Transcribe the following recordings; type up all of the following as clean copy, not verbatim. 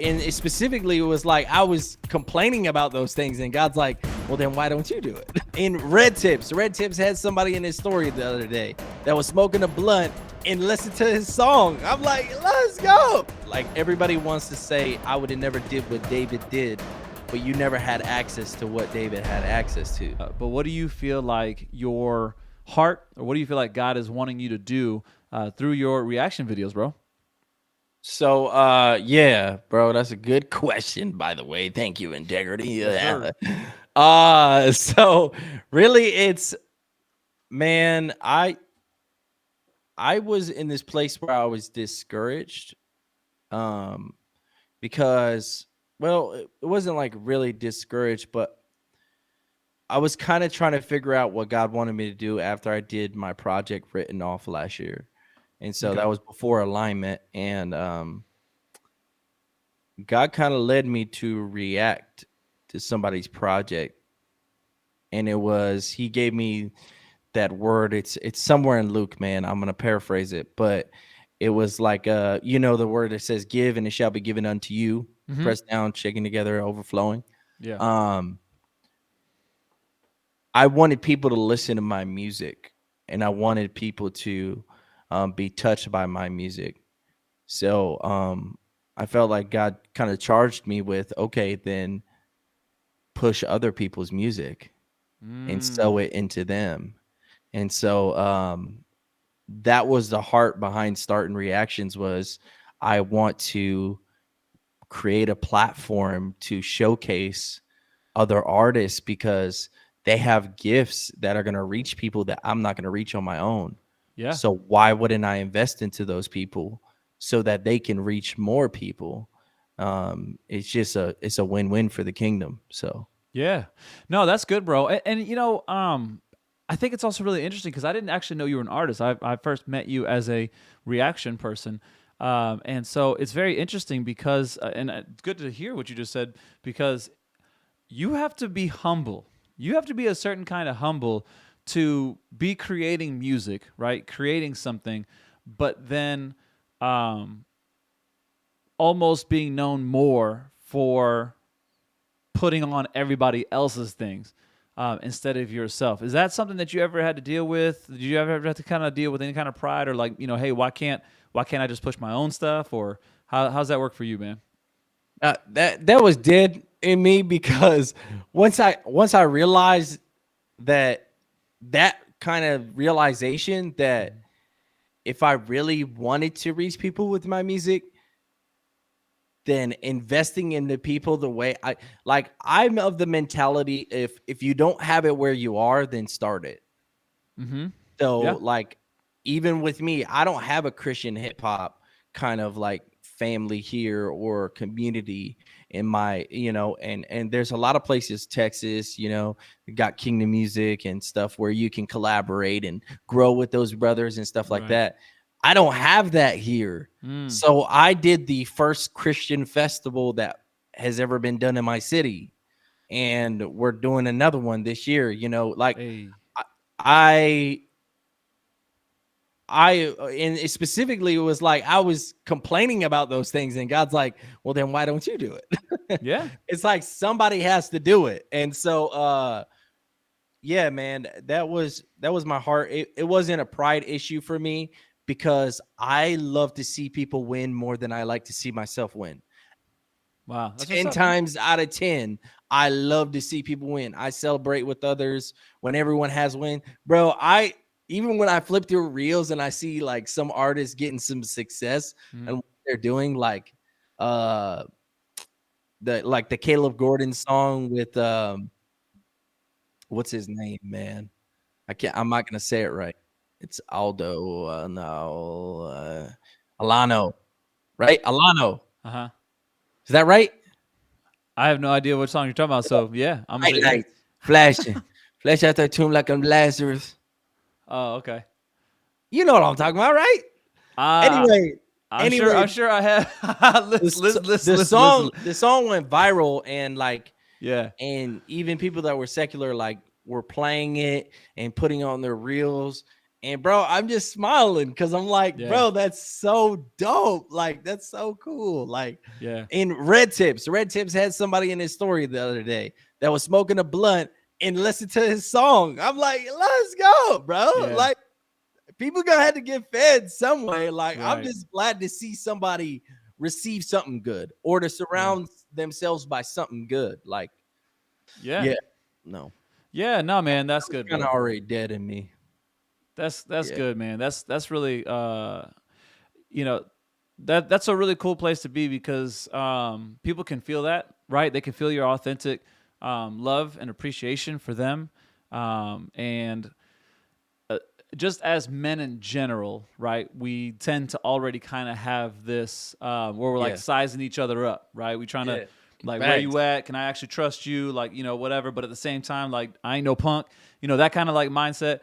and specifically it was like I was complaining about those things, and God's like, well, then why don't you do it? In Red Tips had somebody in his story the other day that was smoking a blunt and listened to his song. I'm like, let's go. Like, everybody wants to say I would have never did what David did, but you never had access to what David had access to. But what do you feel like your heart, or what do you feel like God is wanting you to do through your reaction videos, bro? So, yeah, bro, that's a good question, by the way. Thank you, Integrity. Yes, So really it's, man, I was in this place where I was discouraged, um, because, well, it wasn't like really discouraged, but I was kind of trying to figure out what God wanted me to do after I did my project written off last year. And so Okay. that was before alignment, and God kind of led me to react to somebody's project, and he gave me that word. It's somewhere in Luke, man. I'm gonna paraphrase it, but it was like, the word that says, "Give, and it shall be given unto you, Mm-hmm. pressed down, shaking together, overflowing." Yeah. Um, I wanted people to listen to my music, and I wanted people to be touched by my music. So I felt like God kind of charged me with, okay, then push other people's music and Mm. sow it into them. And so that was the heart behind starting reactions. Was I want to create a platform to showcase other artists, because they have gifts that are going to reach people that I'm not going to reach on my own. Yeah. So why wouldn't I invest into those people so that they can reach more people? It's a win-win for the kingdom. So Yeah. No, that's good, bro. And I think it's also really interesting because I didn't actually know you were an artist. I first met you as a reaction person. And so it's very interesting because, and it's good to hear what you just said, because you have to be humble. You have to be a certain kind of humble to be creating music, right? Creating something, but then um, almost being known more for putting on everybody else's things instead of yourself. Is that something that you ever had to deal with? Did you ever have to kind of deal with any kind of pride, or like, hey, why can't I just push my own stuff? Or how's that work for you, man? that was dead in me, because once I realized that kind of realization, that if I really wanted to reach people with my music, then investing in the people the way I'm of the mentality, if you don't have it where you are, then start it. Mm-hmm. So Yeah. like, even with me, I don't have a Christian hip hop kind of like family here or community in my, and there's a lot of places, Texas, got Kingdom Music and stuff where you can collaborate and grow with those brothers and stuff like Right. that. I don't have that here. Mm. So I did the first Christian festival that has ever been done in my city, and we're doing another one this year. Like, Hey. I and it specifically, it was like I was complaining about those things, and God's like, well, then why don't you do it? Yeah. It's like somebody has to do it. And so yeah, man, that was my heart. It wasn't a pride issue for me, because I love to see people win more than I like to see myself win. Wow. That's what's 10 up, man. times out of 10, I love to see people win. I celebrate with others when everyone has win. Bro, even when I flip through reels and I see like some artists getting some success Mm. and what they're doing, like uh the Caleb Gordon song with what's his name, man? I'm not gonna say it right. It's Aldo, no, Alano, right? Alano. Uh huh. Is that right? I have no idea what song you're talking about. So yeah, I'm gonna Night say yeah. lights flashing, flash out that tomb like I'm Lazarus. Oh, okay. You know what I'm talking about, right? Uh, Anyway, I'm sure. anyway, I'm sure I have. Listen, listen, listen, the listen, listen. song the song went viral, and like, Yeah. and even people that were secular like were playing it and putting on their reels. And bro, I'm just smiling because I'm like, Yeah. bro, that's so dope. Like, that's so cool. Like, Yeah. in Red Tips had somebody in his story the other day that was smoking a blunt and listened to his song. I'm like, let's go, bro. Yeah. Like, people gonna have to get fed some way. Like, I'm Right. just glad to see somebody receive something good or to Yeah. surround themselves by something good. Like, Yeah. yeah, no, Yeah. No, man, that's it's good, kind of bro. already dead in me. That's Yeah, good, man. That's really you know, that's a really cool place to be because people can feel that, right? They can feel your authentic love and appreciation for them. And just as men in general, right? We tend to already kind of have this where we're like yeah, sizing each other up, right? We trying to yeah. like, where Facts. you at? Can I actually trust you? Like, whatever. But at the same time, like, I ain't no punk. That kind of like mindset.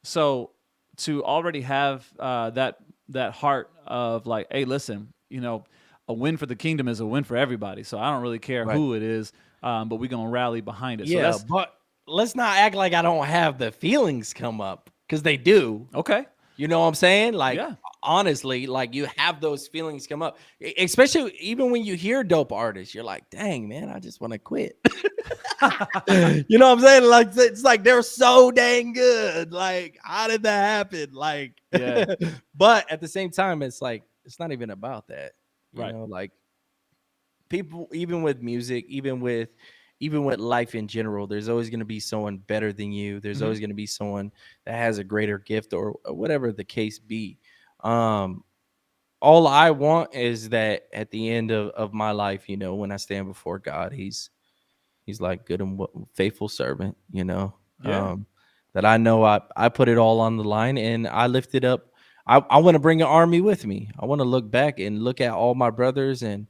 So to already have that heart of like, hey, listen, a win for the kingdom is a win for everybody. So I don't really care Right. who it is, but we're gonna rally behind it. So Yeah, that's but let's not act like I don't have the feelings come up because they do. okay. You know what I'm saying? Like, Yeah. honestly, like you have those feelings come up, especially even when you hear dope artists. You're like, dang, man, I just want to quit. You know what I'm saying? Like, it's like they're so dang good. Like, how did that happen? Like, Yeah. but at the same time, it's like, it's not even about that. Right. Like, people, even with music, even with life in general, there's always going to be someone better than you. There's Hmm. always going to be someone that has a greater gift, or whatever the case be. um all I want is that at the end of my life, when I stand before God, he's like, good and faithful servant, Yeah. that I know I put it all on the line and I lifted up. I want to bring an army with me. I want to look back and look at all my brothers, and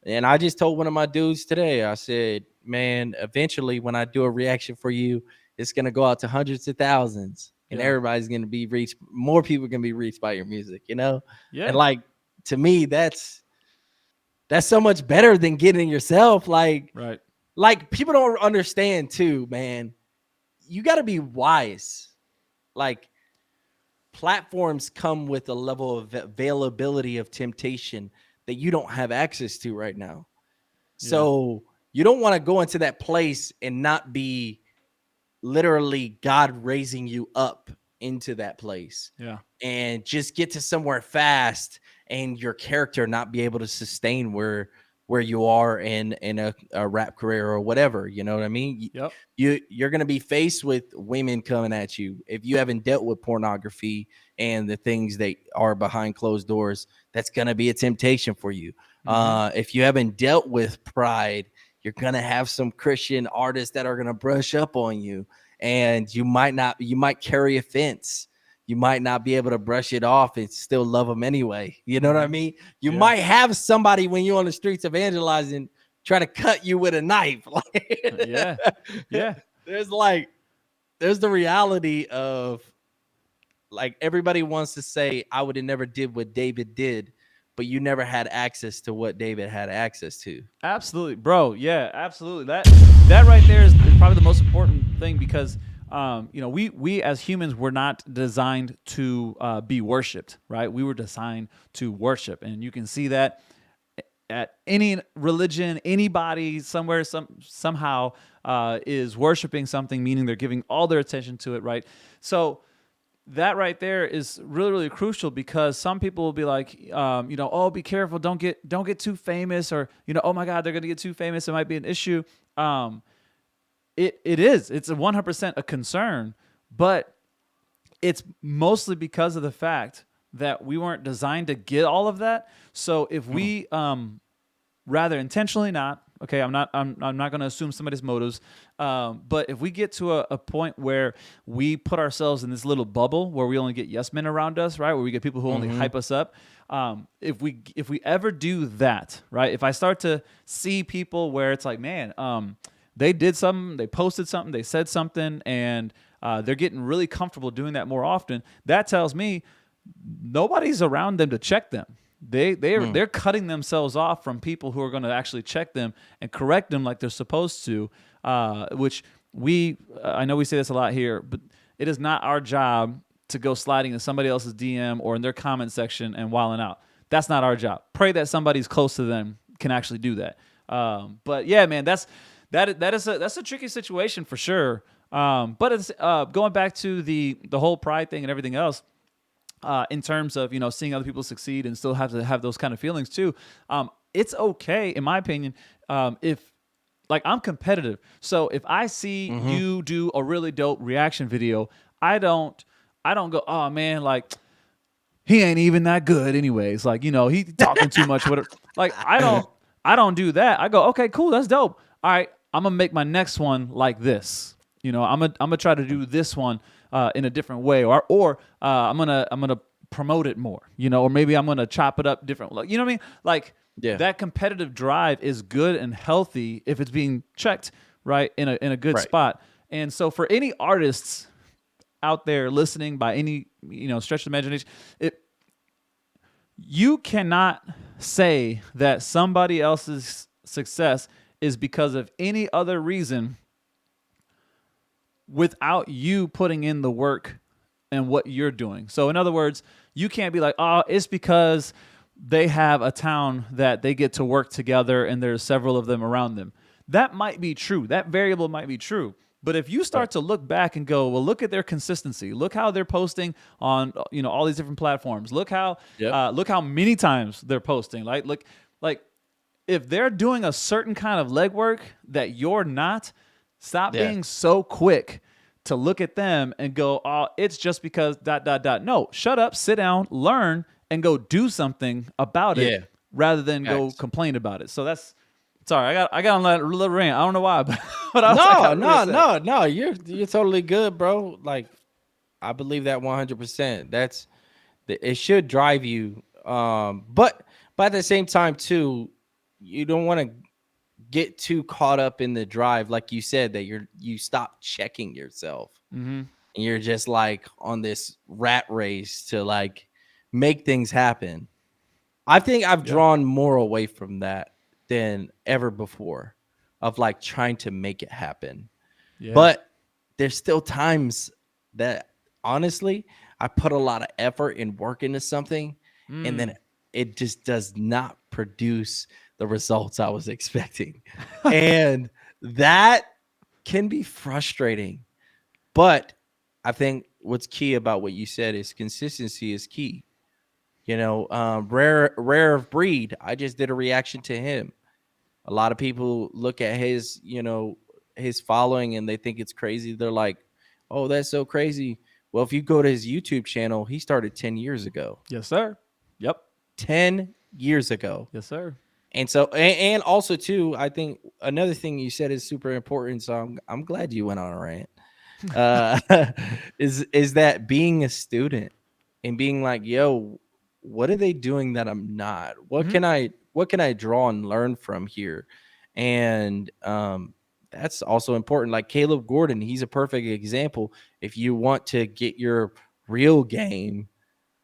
I just told one of my dudes today, I said, man, eventually when I do a reaction for you, it's gonna go out to hundreds of thousands, and Yeah. everybody's gonna be reached. More people can be reached by your music. And Yeah. like, to me, that's so much better than getting yourself. Right. Like, people don't understand too, man. You got to be wise. Like, platforms come with a level of availability of temptation that you don't have access to right now. Yeah. So you don't want to go into that place and not be literally God raising you up into that place, Yeah. and just get to somewhere fast, and your character not be able to sustain where you are in a rap career or whatever. You know what I mean? Yep. You're going to be faced with women coming at you if you haven't dealt with pornography and the things that are behind closed doors. That's going to be a temptation for you. Hmm. If you haven't dealt with pride, you're going to have some Christian artists that are going to brush up on you, and you might carry offense. You might not be able to brush it off and still love them anyway. You know what I Hmm. mean? You Yeah. might have somebody, when you're on the streets evangelizing, try to cut you with a knife. Yeah. Yeah. there's like there's the reality of, like, everybody wants to say, I would have never did what David did, but you never had access to what David had access to. Absolutely, bro. Yeah, absolutely. That right there is probably the most important thing because we as humans were not designed to be worshipped, right? We were designed to worship, and you can see that at any religion, anybody somewhere, somehow is worshiping something, meaning they're giving all their attention to it, right? So that right there is really really crucial because some people will be like oh, be careful, don't get too famous, or oh my god, they're gonna get too famous, it might be an issue. It's a 100% a concern, but it's mostly because of the fact that we weren't designed to get all of that. So if Mm. we rather intentionally not, okay, I'm not going to assume somebody's motives, but if we get to a point where we put ourselves in this little bubble where we only get yes men around us, right, where we get people who only Mm-hmm. hype us up, if we ever do that, right, if I start to see people where it's like, man, they did something, they posted something, they said something, and they're getting really comfortable doing that more often, that tells me nobody's around them to check them. They're cutting themselves off from people who are going to actually check them and correct them like they're supposed to. Which I know we say this a lot here, but it is not our job to go sliding in somebody else's DM or in their comment section and wilding out. That's not our job. Pray that somebody's close to them can actually do that. But yeah, man, that's a tricky situation for sure. But it's going back to the whole pride thing and everything else. In terms of seeing other people succeed and still have to have those kind of feelings too. It's okay, in my opinion, if like I'm competitive. So if I see you do a really dope reaction video, I don't go, oh man, like he ain't even that good anyways. Like, he talking too much, whatever. Like I don't do that. I go, okay, cool, that's dope. All right, I'm gonna make my next one like this. I'm gonna try to do this one in a different way, or I'm gonna promote it more, or maybe I'm gonna chop it up different. Like, you know what I mean? Like that competitive drive is good and healthy if it's being checked right in a good spot. And so for any artists out there listening by any stretch of imagination, you cannot say that somebody else's success is because of any other reason without you putting in the work and what you're doing. So in other words, you can't be like, oh, it's because they have a town that they get to work together and there's several of them around them. That might be true. That variable might be true. But if you start to look back and go, well, look at their consistency. Look how they're posting on all these different platforms. Look how many times they're posting. Like if they're doing a certain kind of legwork that you're not, stop being so quick to look at them and go, oh, it's just because ... No, shut up, sit down, learn, and go do something about it rather than go complain about it. So that's. Sorry, I got on that little rant. I don't know why, but no. You're totally good, bro. Like, I believe that 100%. It should drive you. But at the same time too, you don't want to get too caught up in the drive, like you said, that you stop checking yourself, and you're just like on this rat race to like make things happen. I think I've drawn more away from that than ever before, of like trying to make it happen. Yeah. But there's still times that honestly I put a lot of effort and work into something, and then it just does not produce the results I was expecting. And that can be frustrating. But I think what's key about what you said is consistency is key. Rare of breed. I just did a reaction to him. A lot of people look at his following and they think it's crazy. They're like, oh, that's so crazy. Well, if you go to his YouTube channel, he started 10 years ago. Yes, sir. Yep. 10 years ago. Yes, sir. And so, and also too, I think another thing you said is super important. So I'm glad you went on a rant. Is that being a student and being like, yo, what are they doing that I'm not? What can I draw and learn from here? And that's also important. Like Caleb Gordon, he's a perfect example. If you want to get your real game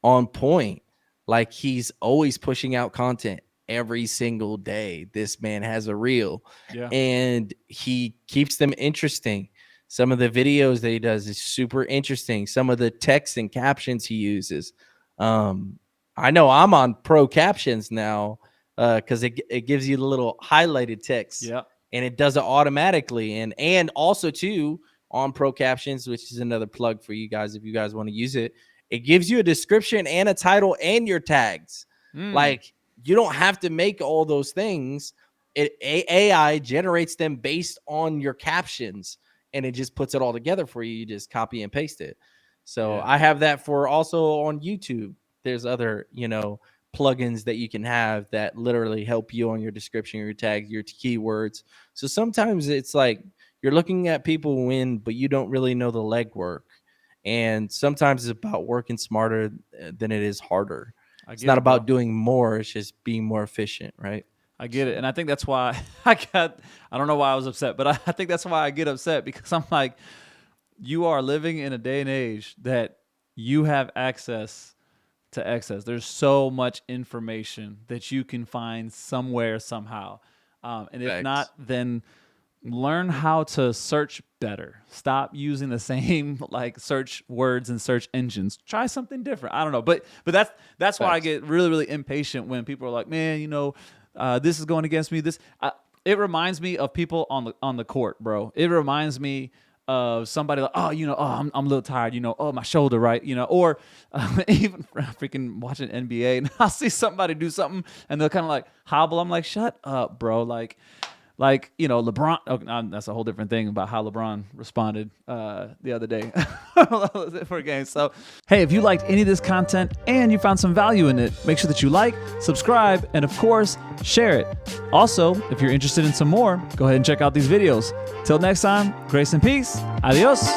on point, like he's always pushing out content every single day. This man has a reel, and he keeps them interesting. Some of the videos that he does is super interesting. Some of the text and captions he uses. I know I'm on pro captions now because it gives you the little highlighted text, and it does it automatically. And also too on pro captions, which is another plug for you guys if you guys want to use it. It gives you a description and a title and your tags. Like you don't have to make all those things. AI generates them based on your captions, and it just puts it all together for you. You just copy and paste it. So I have that for also on YouTube. There's other, plugins that you can have that literally help you on your description, your tags, your keywords. So sometimes it's like you're looking at people win, but you don't really know the legwork. And sometimes it's about working smarter than it is harder. It's not about doing more. It's just being more efficient, right? I get it. And I think that's why I don't know why I was upset, but I think that's why I get upset, because I'm like, you are living in a day and age that you have access to excess. There's so much information that you can find somewhere, somehow. And if not, then learn how to search better. Stop using the same like search words and search engines. Try something different. I don't know, but that's why I get really, really impatient when people are like, man, this is going against me. It reminds me of people on the court, bro. It reminds me of somebody like, I'm a little tired, my shoulder, right? Or even freaking watching NBA and I'll see somebody do something and they'll kind of like hobble. I'm like, shut up, bro. Like LeBron. Oh, that's a whole different thing about how LeBron responded the other day for a game. So, hey, if you liked any of this content and you found some value in it, make sure that you like, subscribe, and of course, share it. Also, if you're interested in some more, go ahead and check out these videos. Till next time, grace and peace. Adios.